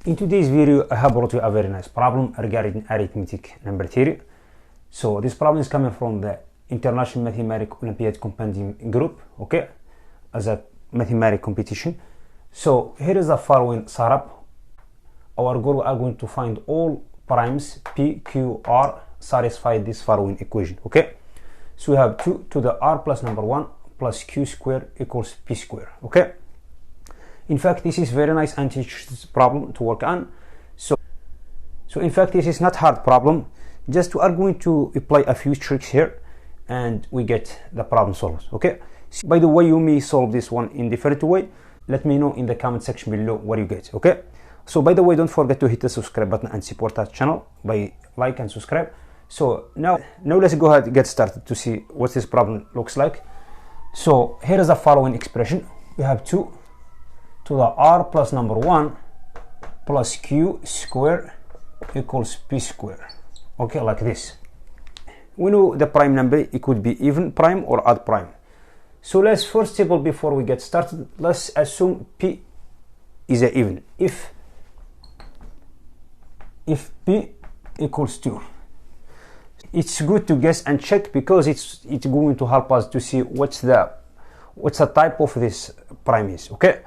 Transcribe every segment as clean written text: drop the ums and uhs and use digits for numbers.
In today's video, I have brought you a very nice problem regarding arithmetic number theory. So this problem is coming from the International Mathematics Olympiad Compendium group, okay, as a mathematics competition. So here is the following setup. Our goal, we are going to find all primes p, q, r satisfy this following equation, okay. So we have 2 to the r plus number 1 plus q square equals p square, okay. In fact, this is very nice and teacher's problem to work on. So in fact, this is not hard problem. Just we are going to apply a few tricks here and we get the problem solved, okay. So by the way, you may solve this one in different way. Let me know in the comment section below what you get, okay. So by the way, don't forget to hit the subscribe button and support our channel by like and subscribe. So now let's go ahead and get started to see what this problem looks like. So here is the following expression. We have 2 to the r plus number 1 plus q square equals p square, okay, like this. We know the prime number, it could be even prime or odd prime. So let's first of all, before we get started, let's assume p is an even. If p equals 2, it's good to guess and check because it's going to help us to see what's the type of this prime is, okay.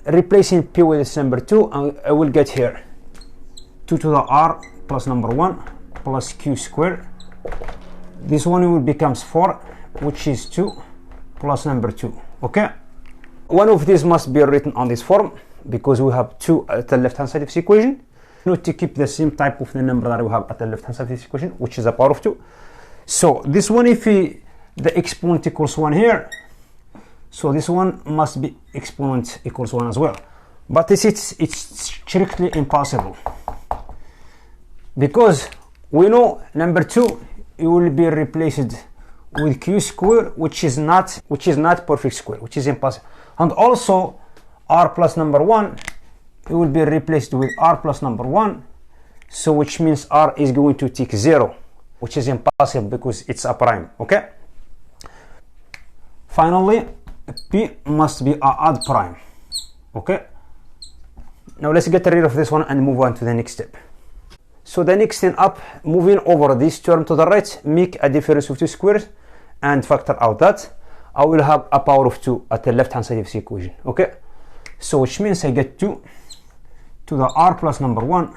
Replacing p with this number 2, I will get here 2 to the r plus number 1 plus q square. This one will becomes 4, which is 2 plus number 2, okay. One of these must be written on this form because we have 2 at the left hand side of this equation. Not to keep the same type of the number that we have at the left hand side of this equation, which is a power of 2. So this one, if the exponent equals 1 here, so this one must be exponent equals 1 as well. But it's strictly impossible because we know number 2 it will be replaced with q square, which is not perfect square, which is impossible. And also r plus number 1, it will be replaced with r plus number 1, so which means r is going to take 0, which is impossible because it's a prime, okay. Finally, p must be a odd prime, okay. Now let's get rid of this one and move on to the next step. So the next thing up, moving over this term to the right, make a difference of 2 squares and factor out that. I will have a power of 2 at the left hand side of this equation, okay. So which means I get 2 to the r plus number 1,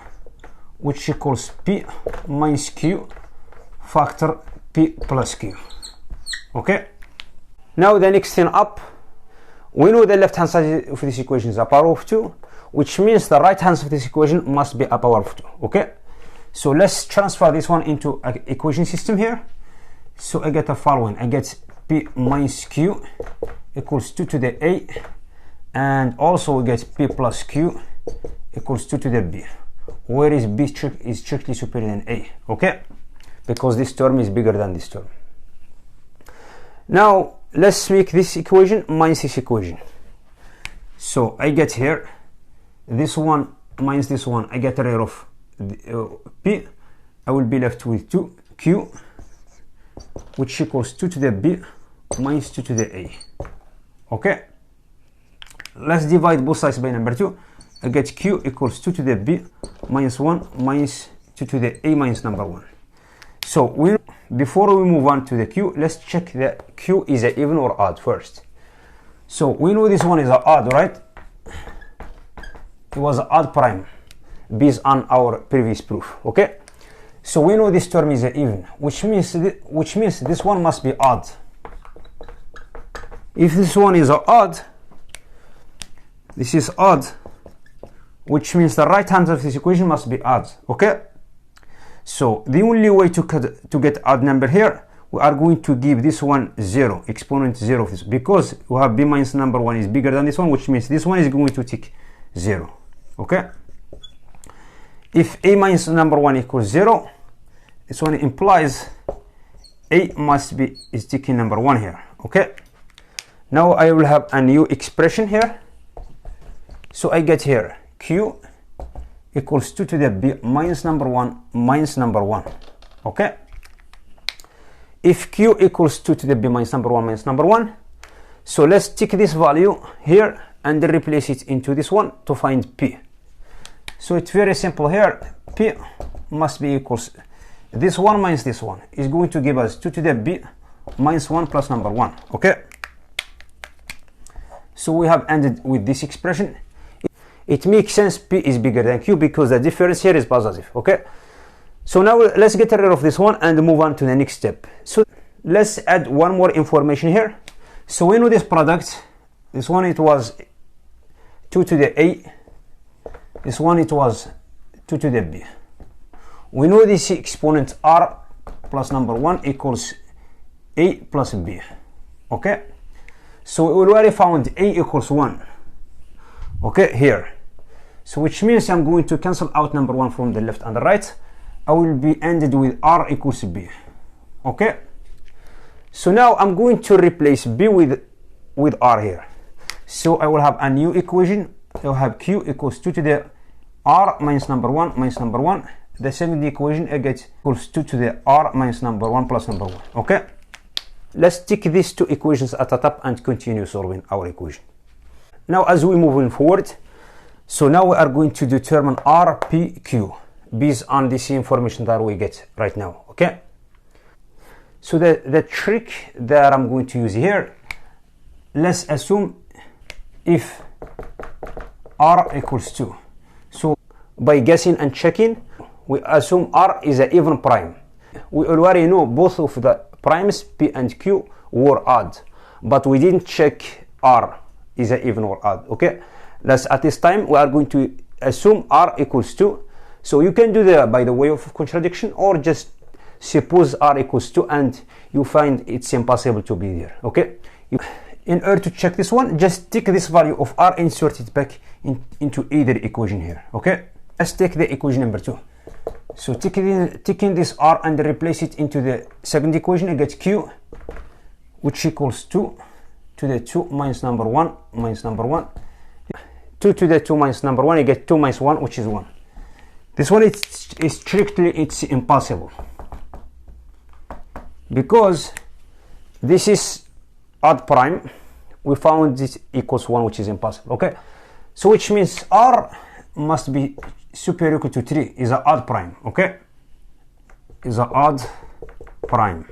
which equals p minus q factor p plus q, okay. Now the next thing up, we know the left hand side of this equation is a power of 2, which means the right hand side of this equation must be a power of 2, okay. So let's transfer this one into an equation system here. So I get the following. I get p minus q equals 2 to the a, and also we get p plus q equals 2 to the b, where is b is strictly superior than a, okay, because this term is bigger than this term. Now let's make this equation minus this equation. So I get here this one minus this one, I get rid of p, I will be left with 2q, which equals 2 to the b minus 2 to the a, okay. Let's divide both sides by number 2. I get q equals 2 to the b minus 1 minus 2 to the a minus number 1. So before we move on to the q, let's check that q is an even or odd first. So we know this one is an odd, right? It was an odd prime based on our previous proof, okay. So we know this term is an even, which means this one must be odd. If this one is an odd, this is odd, which means the right hand of this equation must be odd, okay. So the only way to get odd number here, we are going to give this one 0, exponent 0 of this, because we have b minus number 1 is bigger than this one, which means this one is going to take 0, okay. If a minus number 1 equals 0, this one implies a must be is taking number 1 here, okay. Now I will have a new expression here. So I get here q equals 2 to the b minus number 1 minus number 1, okay. If q equals 2 to the b minus number 1 minus number 1, so let's take this value here and replace it into this one to find p. So it's very simple here. P must be equals this one minus this one is going to give us 2 to the b minus 1 plus number 1. Okay, so we have ended with this expression. It makes sense p is bigger than q because the difference here is positive. Okay, so now let's get rid of this one and move on to the next step. So let's add one more information here. So we know this product, this one it was 2 to the a, this one it was 2 to the b. We know this exponent r plus number 1 equals a plus b. Okay, so we already found a equals 1. Okay, here. So which means I'm going to cancel out number 1 from the left and the right. I will be ended with r equals b. Okay, so now I'm going to replace b with r here. So I will have a new equation. I will have q equals 2 to the r minus number 1 minus number 1. The second equation I get equals 2 to the r minus number 1 plus number 1. Okay, let's take these two equations at the top and continue solving our equation. Now as we moving forward, so now we are going to determine r, p, q based on this information that we get right now. Okay, so the trick that I'm going to use here, let's assume if r equals 2. So by guessing and checking, we assume r is an even prime. We already know both of the primes p and q were odd, but we didn't check r is an even or odd. Okay, at this time we are going to assume r equals 2. So you can do that by the way of contradiction, or just suppose r equals 2 and you find it's impossible to be there. Okay, in order to check this one, just take this value of r, insert it back into either equation here. Okay, let's take the equation number 2. So taking this r and replace it into the second equation, I get q, which equals 2 to the 2 minus number 1 minus number 1. 2 to the 2 minus number 1, I get 2 minus 1, which is 1. This one is strictly it's impossible because this is odd prime. We found this equals 1, which is impossible. Okay, so which means r must be superior to 3 is an odd prime. Okay, is an odd prime,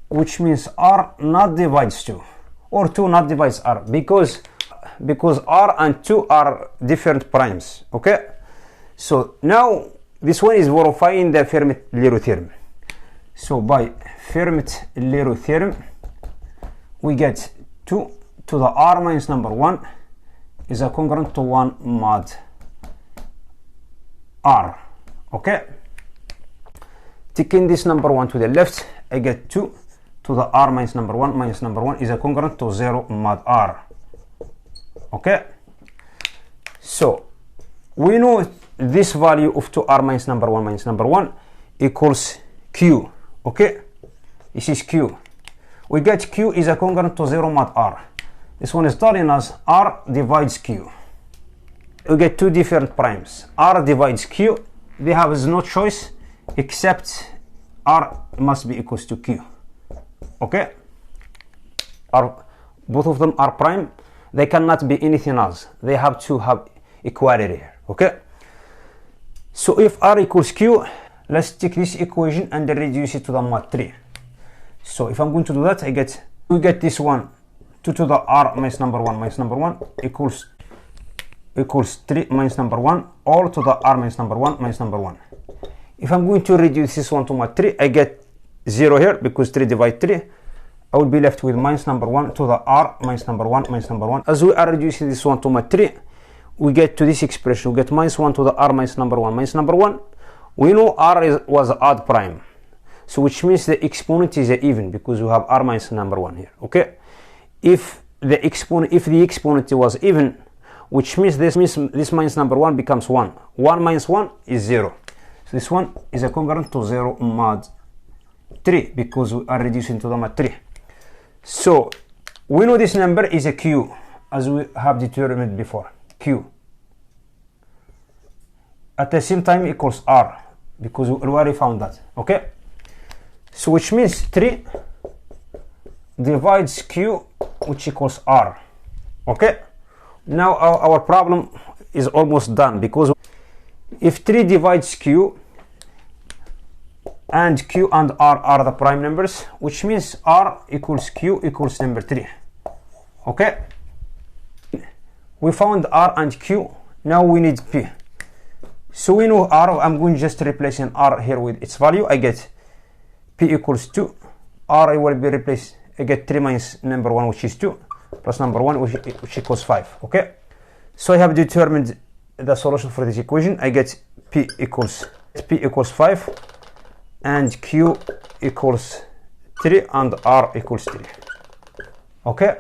which means r not divides 2 or 2 not divides r, because r and 2 are different primes. Okay, so now this one is verifying the Fermat-Leroux theorem. So by Fermat-Leroux theorem, we get 2 to the r minus number 1 is a congruent to 1 mod r. Okay, taking this number 1 to the left, I get 2 to the r minus number 1 is a congruent to 0 mod r. Okay, so we know this value of 2r minus number 1 equals q. Okay, this is q. We get q is a congruent to 0 mod r. This one is telling us r divides q. We get two different primes. R divides q. They have no choice except r must be equals to q. Okay, both of them are prime. They cannot be anything else. They have to have equality here. Okay, so if r equals q, let's take this equation and reduce it to the mod 3. So if I'm going to do that, we get this one, 2 to the r minus number 1 equals 3 minus number 1 all to the r minus number 1. If I'm going to reduce this one to mod 3, I get 0 here because 3 divide 3. I will be left with minus number 1 to the r minus number 1. As we are reducing this one to mod 3, we get to this expression. We get minus 1 to the r minus number 1. We know r was odd prime, so which means the exponent is even because we have r minus number 1 here. Okay, if the exponent was even, which means this minus number 1 becomes 1. 1 minus 1 is 0. So this one is a congruent to 0 mod 3 because we are reducing to the mod 3. So we know this number is a q, as we have determined before. Q at the same time equals r because we already found that. Okay, so which means 3 divides q, which equals r. Okay, now our problem is almost done, because if 3 divides q and q and r are the prime numbers, which means r equals q equals number 3. Okay, we found r and q. Now we need p. So we know r. I'm going just replacing r here with its value. I get p equals 2. R will be replaced. I get 3 minus number 1, which is 2, plus number 1, which equals 5. Okay, so I have determined the solution for this equation. I get p equals 5 and q equals 3 and r equals 3. Okay,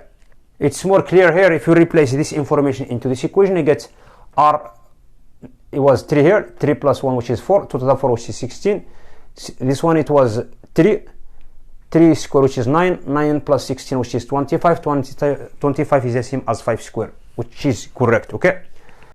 it's more clear here. If you replace this information into this equation, you get r, it was 3 here, 3 plus 1, which is 4, 2 to the 4, which is 16. This one, it was 3 square, which is 9, 9 plus 16, which is 25. 25 is the same as 5 square, which is correct. Okay.